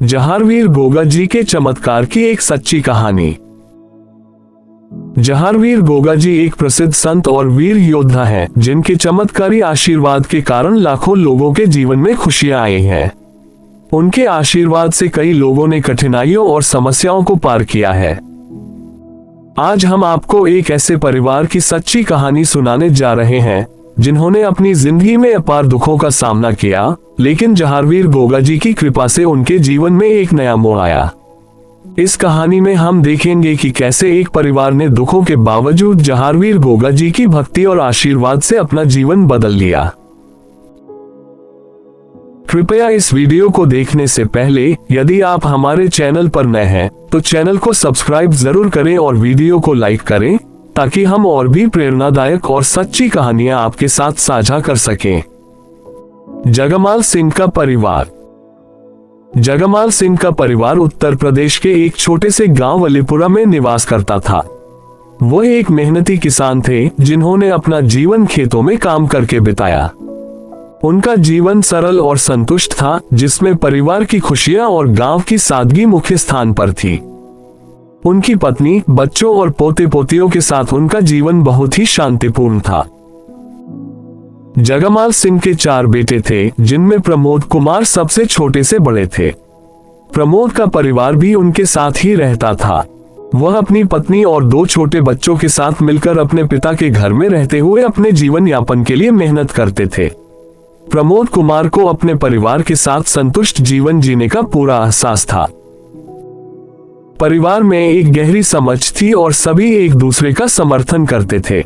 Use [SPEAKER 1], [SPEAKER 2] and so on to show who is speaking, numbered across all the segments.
[SPEAKER 1] जहारवीर गोगा जी के चमत्कार की एक सच्ची कहानी। जहारवीर गोगा जी एक प्रसिद्ध संत और वीर योद्धा हैं, जिनके चमत्कारी आशीर्वाद के कारण लाखों लोगों के जीवन में खुशियां आई हैं। उनके आशीर्वाद से कई लोगों ने कठिनाइयों और समस्याओं को पार किया है। आज हम आपको एक ऐसे परिवार की सच्ची कहानी सुनाने जा रहे हैं जिन्होंने अपनी जिंदगी में अपार दुखों का सामना किया, लेकिन जहारवीर गोगा जी की कृपा से उनके जीवन में एक नया मोड़ आया। इस कहानी में हम देखेंगे कि कैसे एक परिवार ने दुखों के बावजूद जहारवीर गोगा जी की भक्ति और आशीर्वाद से अपना जीवन बदल लिया। कृपया इस वीडियो को देखने से पहले यदि आप हमारे चैनल पर नए हैं तो चैनल को सब्सक्राइब जरूर करें और वीडियो को लाइक करें, ताकि हम और भी प्रेरणादायक और सच्ची कहानियां आपके साथ साझा कर सकें। जगमाल सिंह का परिवार। जगमाल सिंह का परिवार उत्तर प्रदेश के एक छोटे से गांव वलीपुरा में निवास करता था। वह एक मेहनती किसान थे जिन्होंने अपना जीवन खेतों में काम करके बिताया। उनका जीवन सरल और संतुष्ट था, जिसमें परिवार की खुशियां और गांव की सादगी मुख्य स्थान पर थी। उनकी पत्नी, बच्चों और पोते पोतियों के साथ उनका जीवन बहुत ही शांतिपूर्ण था। जगमाल सिंह के 4 बेटे थे, जिनमें प्रमोद कुमार सबसे छोटे से बड़े थे। प्रमोद का परिवार भी उनके साथ ही रहता था। वह अपनी पत्नी और 2 छोटे बच्चों के साथ मिलकर अपने पिता के घर में रहते हुए अपने जीवन यापन के लिए मेहनत करते थे। प्रमोद कुमार को अपने परिवार के साथ संतुष्ट जीवन जीने का पूरा एहसास था। परिवार में एक गहरी समझ थी और सभी एक दूसरे का समर्थन करते थे।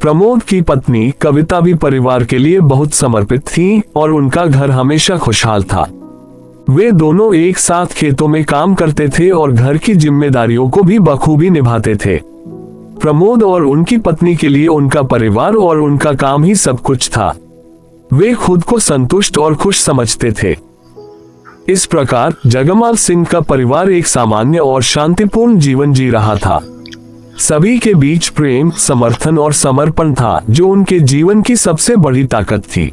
[SPEAKER 1] प्रमोद की पत्नी कविता भी परिवार के लिए बहुत समर्पित थी और उनका घर हमेशा खुशहाल था। वे दोनों एक साथ खेतों में काम करते थे और घर की जिम्मेदारियों को भी बखूबी निभाते थे। प्रमोद और उनकी पत्नी के लिए उनका परिवार और उनका काम ही सब कुछ था। वे खुद को संतुष्ट और खुश समझते थे। इस प्रकार जगमाल सिंह का परिवार एक सामान्य और शांतिपूर्ण जीवन जी रहा था। सभी के बीच प्रेम, समर्थन और समर्पण था, जो उनके जीवन की सबसे बड़ी ताकत थी।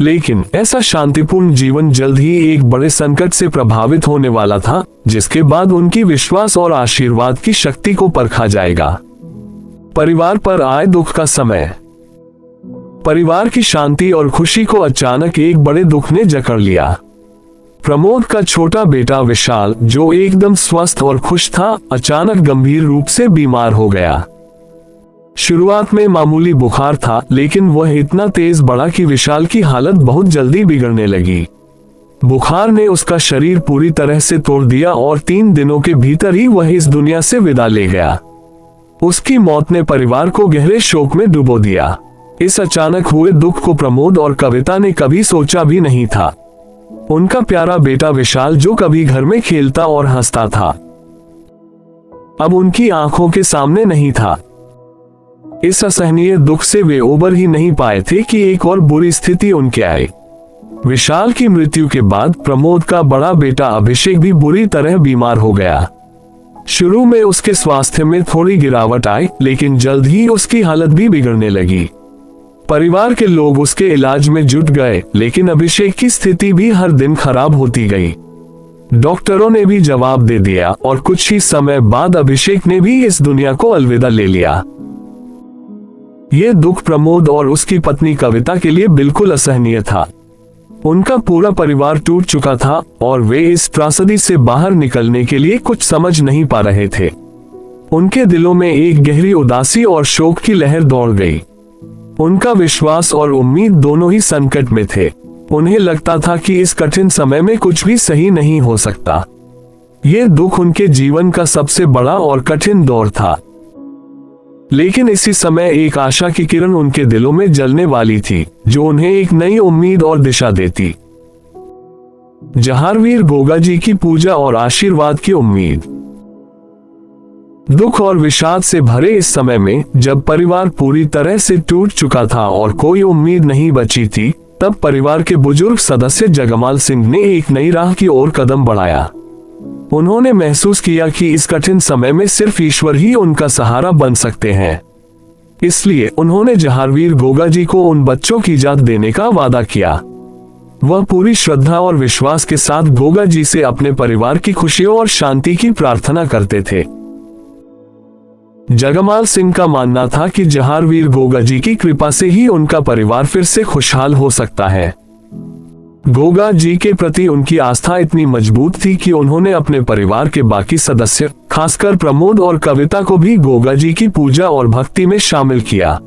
[SPEAKER 1] लेकिन ऐसा शांतिपूर्ण जीवन जल्द ही एक बड़े संकट से प्रभावित होने वाला था, जिसके बाद उनकी विश्वास और आशीर्वाद की शक्ति को परखा जाएगा। परिवार पर आए दुख का समय। परिवार की शांति और खुशी को अचानक एक बड़े दुख ने जकड़ लिया। प्रमोद का छोटा बेटा विशाल, जो एकदम स्वस्थ और खुश था, अचानक गंभीर रूप से बीमार हो गया। शुरुआत में मामूली बुखार था, लेकिन वह इतना तेज बढ़ा कि विशाल की हालत बहुत जल्दी बिगड़ने लगी। बुखार ने उसका शरीर पूरी तरह से तोड़ दिया और 3 दिनों के भीतर ही वह इस दुनिया से विदा ले गया। उसकी मौत ने परिवार को गहरे शोक में डुबो दिया। इस अचानक हुए दुख को प्रमोद और कविता ने कभी सोचा भी नहीं था। उनका प्यारा बेटा विशाल, जो कभी घर में खेलता और हंसता था, अब उनकी आंखों के सामने नहीं था। इस असहनीय दुख से वे उबर ही नहीं पाए थे कि एक और बुरी स्थिति उनके आई। विशाल की मृत्यु के बाद प्रमोद का बड़ा बेटा अभिषेक भी बुरी तरह बीमार हो गया। शुरू में उसके स्वास्थ्य में थोड़ी गिरावट आई, लेकिन जल्द ही उसकी हालत भी बिगड़ने लगी। परिवार के लोग उसके इलाज में जुट गए, लेकिन अभिषेक की स्थिति भी हर दिन खराब होती गई। डॉक्टरों ने भी जवाब दे दिया और कुछ ही समय बाद अभिषेक ने भी इस दुनिया को अलविदा ले लिया। यह दुख प्रमोद और उसकी पत्नी कविता के लिए बिल्कुल असहनीय था। उनका पूरा परिवार टूट चुका था और वे इस त्रासदी से बाहर निकलने के लिए कुछ समझ नहीं पा रहे थे। उनके दिलों में एक गहरी उदासी और शोक की लहर दौड़ गई। उनका विश्वास और उम्मीद दोनों ही संकट में थे। उन्हें लगता था कि इस कठिन समय में कुछ भी सही नहीं हो सकता। यह दुख उनके जीवन का सबसे बड़ा और कठिन दौर था। लेकिन इसी समय एक आशा की किरण उनके दिलों में जलने वाली थी, जो उन्हें एक नई उम्मीद और दिशा देती। जहारवीर गोगा जी की पूजा और आशीर्वाद की उम्मीद। दुख और विषाद से भरे इस समय में, जब परिवार पूरी तरह से टूट चुका था और कोई उम्मीद नहीं बची थी, तब परिवार के बुजुर्ग सदस्य जगमाल सिंह ने एक नई राह की ओर कदम बढ़ाया। उन्होंने महसूस किया कि इस कठिन समय में सिर्फ ईश्वर ही उनका सहारा बन सकते हैं। इसलिए उन्होंने जहारवीर गोगा जी को उन बच्चों की इजाजत देने का वादा किया। वह पूरी श्रद्धा और विश्वास के साथ गोगा जी से अपने परिवार की खुशियों और शांति की प्रार्थना करते थे। जगमाल सिंह का मानना था कि जहारवीर गोगा जी की कृपा से ही उनका परिवार फिर से खुशहाल हो सकता है। गोगा जी के प्रति उनकी आस्था इतनी मजबूत थी कि उन्होंने अपने परिवार के बाकी सदस्य, खासकर प्रमोद और कविता को भी गोगा जी की पूजा और भक्ति में शामिल किया।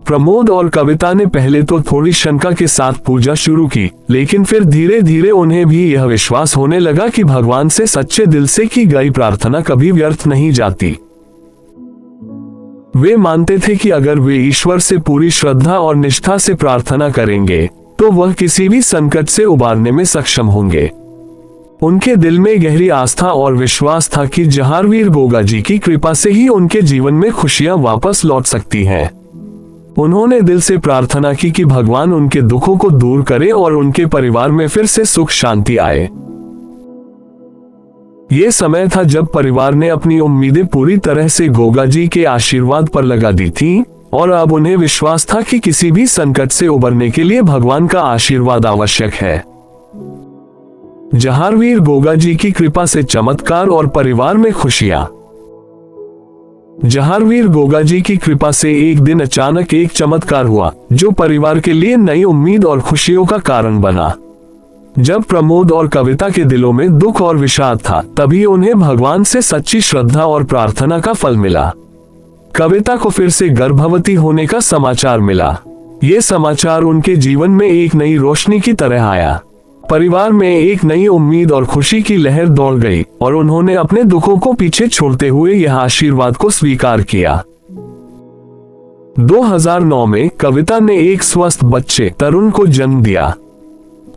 [SPEAKER 1] प्रमोद और कविता ने पहले तो थोड़ी शंका के साथ पूजा शुरू की, लेकिन फिर धीरे धीरे उन्हें भी यह विश्वास होने लगा कि भगवान से सच्चे दिल से की गई प्रार्थना कभी व्यर्थ नहीं जाती। वे मानते थे कि अगर वे ईश्वर से पूरी श्रद्धा और निष्ठा से प्रार्थना करेंगे तो वह किसी भी संकट से उबारने में सक्षम होंगे। उनके दिल में गहरी आस्था और विश्वास था कि जहारवीर गोगा जी की कृपा से ही उनके जीवन में खुशियां वापस लौट सकती हैं। उन्होंने दिल से प्रार्थना की कि भगवान उनके दुखों को दूर करे और उनके परिवार में फिर से सुख शांति आए। ये समय था जब परिवार ने अपनी उम्मीदें पूरी तरह से गोगा जी के आशीर्वाद पर लगा दी थी और अब उन्हें विश्वास था कि किसी भी संकट से उबरने के लिए भगवान का आशीर्वाद आवश्यक है। जहारवीर गोगा जी की कृपा से चमत्कार और परिवार में खुशियां। जहारवीर गोगा जी की कृपा से एक दिन अचानक एक चमत्कार हुआ जो परिवार के लिए नई उम्मीद और खुशियों का कारण बना। जब प्रमोद और कविता के दिलों में दुख और विषाद था, तभी उन्हें भगवान से सच्ची श्रद्धा और प्रार्थना का फल मिला। कविता को फिर से गर्भवती होने का समाचार मिला। ये समाचार उनके जीवन में एक नई रोशनी की तरह आया। परिवार में एक नई उम्मीद और खुशी की लहर दौड़ गई और उन्होंने अपने दुखों को पीछे छोड़ते हुए यह आशीर्वाद को स्वीकार किया। 2009 में कविता ने एक स्वस्थ बच्चे तरुण को जन्म दिया।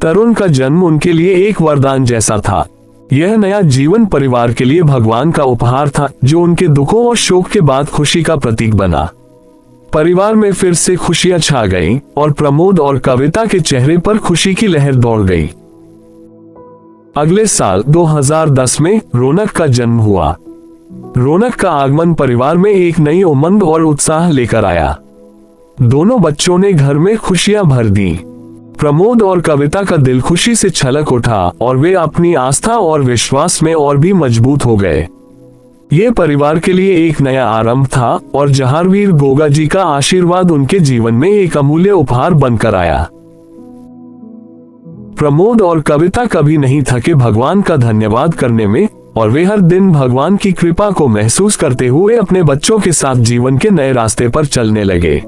[SPEAKER 1] तरुण का जन्म उनके लिए एक वरदान जैसा था। यह नया जीवन परिवार के लिए भगवान का उपहार था जो उनके दुखों और शोक के बाद खुशी का प्रतीक बना। परिवार में फिर से खुशियां छा गईं और प्रमोद और कविता के चेहरे पर खुशी की लहर दौड़ गई। अगले साल 2010 में रौनक का जन्म हुआ। रौनक का आगमन परिवार में एक नई उमंग और उत्साह लेकर आया। दोनों बच्चों ने घर में खुशियां भर दी। प्रमोद और कविता का दिल खुशी से छलक उठा और वे अपनी आस्था और विश्वास में और भी मजबूत हो गए। ये परिवार के लिए एक नया आरंभ था और जहारवीर गोगा जी का आशीर्वाद उनके जीवन में एक अमूल्य उपहार बनकर आया। प्रमोद और कविता कभी नहीं थके भगवान का धन्यवाद करने में और वे हर दिन भगवान की कृपा को महसूस करते हुए अपने बच्चों के साथ जीवन के नए रास्ते पर चलने लगे।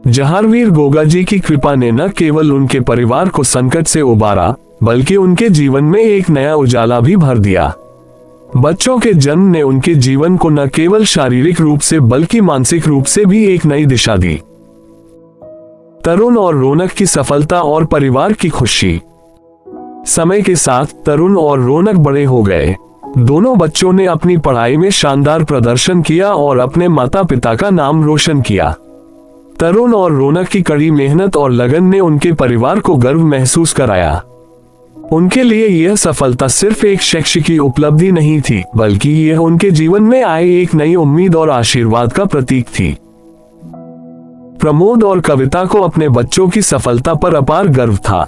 [SPEAKER 1] जहारवीर गोगा जी की कृपा ने न केवल उनके परिवार को संकट से उबारा, बल्कि उनके जीवन में एक नया उजाला भी भर दिया। बच्चों के जन्म ने उनके जीवन को न केवल शारीरिक रूप से बल्कि मानसिक रूप से भी एक नई दिशा दी। तरुण और रौनक की सफलता और परिवार की खुशी। समय के साथ तरुण और रौनक बड़े हो गए। दोनों बच्चों ने अपनी पढ़ाई में शानदार प्रदर्शन किया और अपने माता पिता का नाम रोशन किया। तरुण और रौनक की कड़ी मेहनत और लगन ने उनके परिवार को गर्व महसूस कराया। उनके लिए यह सफलता सिर्फ एक शैक्षिक उपलब्धि नहीं थी, बल्कि यह उनके जीवन में आए एक नई उम्मीद और आशीर्वाद का प्रतीक थी। प्रमोद और कविता को अपने बच्चों की सफलता पर अपार गर्व था।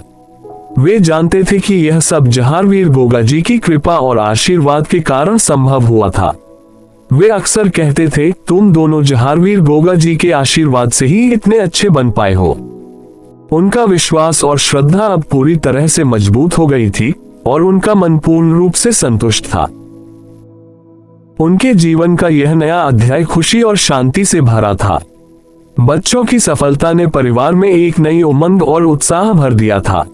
[SPEAKER 1] वे जानते थे कि यह सब जहारवीर गोगा जी की कृपा और आशीर्वाद के कारण संभव हुआ था। वे अक्सर कहते थे, तुम दोनों जहारवीर गोगा जी के आशीर्वाद से ही इतने अच्छे बन पाए हो। उनका विश्वास और श्रद्धा अब पूरी तरह से मजबूत हो गई थी और उनका मन पूर्ण रूप से संतुष्ट था। उनके जीवन का यह नया अध्याय खुशी और शांति से भरा था। बच्चों की सफलता ने परिवार में एक नई उमंग और उत्साह भर दिया था।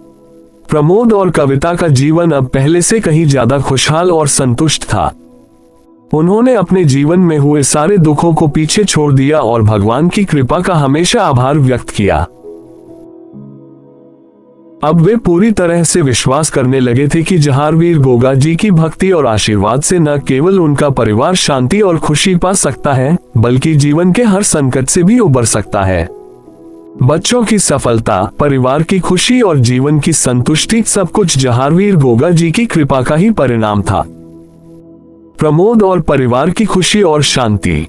[SPEAKER 1] प्रमोद और कविता का जीवन अब पहले से कहीं ज्यादा खुशहाल और संतुष्ट था। उन्होंने अपने जीवन में हुए सारे दुखों को पीछे छोड़ दिया और भगवान की कृपा का हमेशा आभार व्यक्त किया। अब वे पूरी तरह से विश्वास करने लगे थे कि जहारवीर गोगा जी की भक्ति और आशीर्वाद से न केवल उनका परिवार शांति और खुशी पा सकता है, बल्कि जीवन के हर संकट से भी उबर सकता है। बच्चों की सफलता, परिवार की खुशी और जीवन की संतुष्टि सब कुछ जहारवीर गोगा जी की कृपा का ही परिणाम था। प्रमोद और परिवार की खुशी और शांति।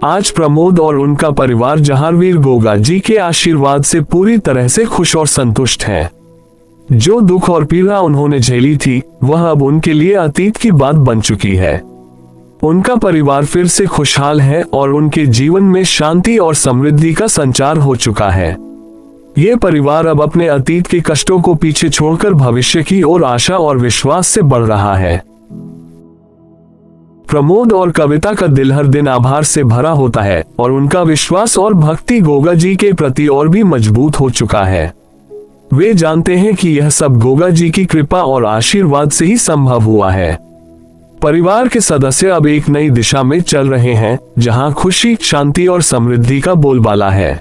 [SPEAKER 1] आज प्रमोद और उनका परिवार जहारवीर गोगा जी के आशीर्वाद से पूरी तरह से खुश और संतुष्ट हैं। जो दुख और पीड़ा उन्होंने झेली थी वह अब उनके लिए अतीत की बात बन चुकी है। उनका परिवार फिर से खुशहाल है और उनके जीवन में शांति और समृद्धि का संचार हो चुका है। ये परिवार अब अपने अतीत के कष्टों को पीछे छोड़कर भविष्य की ओर आशा और विश्वास से बढ़ रहा है। प्रमोद और कविता का दिल हर दिन आभार से भरा होता है और उनका विश्वास और भक्ति गोगा जी के प्रति और भी मजबूत हो चुका है। वे जानते हैं कि यह सब गोगा जी की कृपा और आशीर्वाद से ही संभव हुआ है। परिवार के सदस्य अब एक नई दिशा में चल रहे हैं, जहां खुशी, शांति और समृद्धि का बोलबाला है।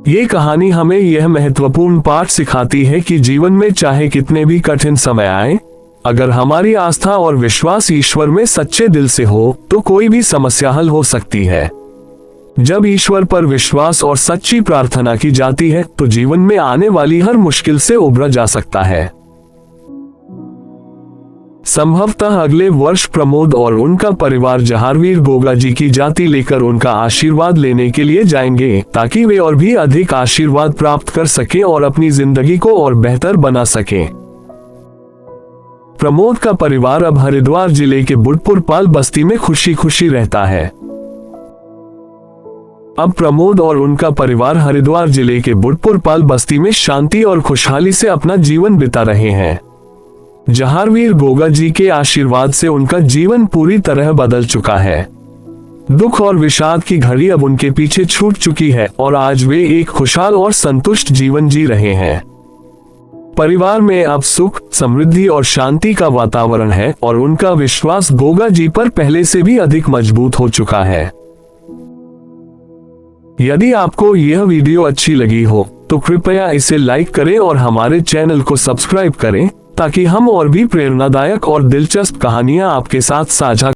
[SPEAKER 1] ये कहानी हमें यह महत्वपूर्ण पाठ सिखाती है कि जीवन में चाहे कितने भी कठिन समय आए, अगर हमारी आस्था और विश्वास ईश्वर में सच्चे दिल से हो तो कोई भी समस्या हल हो सकती है। जब ईश्वर पर विश्वास और सच्ची प्रार्थना की जाती है तो जीवन में आने वाली हर मुश्किल से उबरा जा सकता है। संभवतः अगले वर्ष प्रमोद और उनका परिवार जहारवीर गोगा जी की जाति लेकर उनका आशीर्वाद लेने के लिए जाएंगे, ताकि वे और भी अधिक आशीर्वाद प्राप्त कर सकें और अपनी जिंदगी को और बेहतर बना सकें। प्रमोद का परिवार अब हरिद्वार जिले के बुढ़पुर पाल बस्ती में खुशी खुशी रहता है। अब प्रमोद और उनका परिवार हरिद्वार जिले के बुढ़पुर पाल बस्ती में शांति और खुशहाली से अपना जीवन बिता रहे हैं। जहारवीर गोगा जी के आशीर्वाद से उनका जीवन पूरी तरह बदल चुका है। दुख और विषाद की घड़ी अब उनके पीछे छूट चुकी है और आज वे एक खुशहाल और संतुष्ट जीवन जी रहे हैं। परिवार में अब सुख, समृद्धि और शांति का वातावरण है और उनका विश्वास गोगा जी पर पहले से भी अधिक मजबूत हो चुका है। यदि आपको यह वीडियो अच्छी लगी हो तो कृपया इसे लाइक करें और हमारे चैनल को सब्सक्राइब करें, ताकि हम और भी प्रेरणादायक और दिलचस्प कहानियां आपके साथ साझा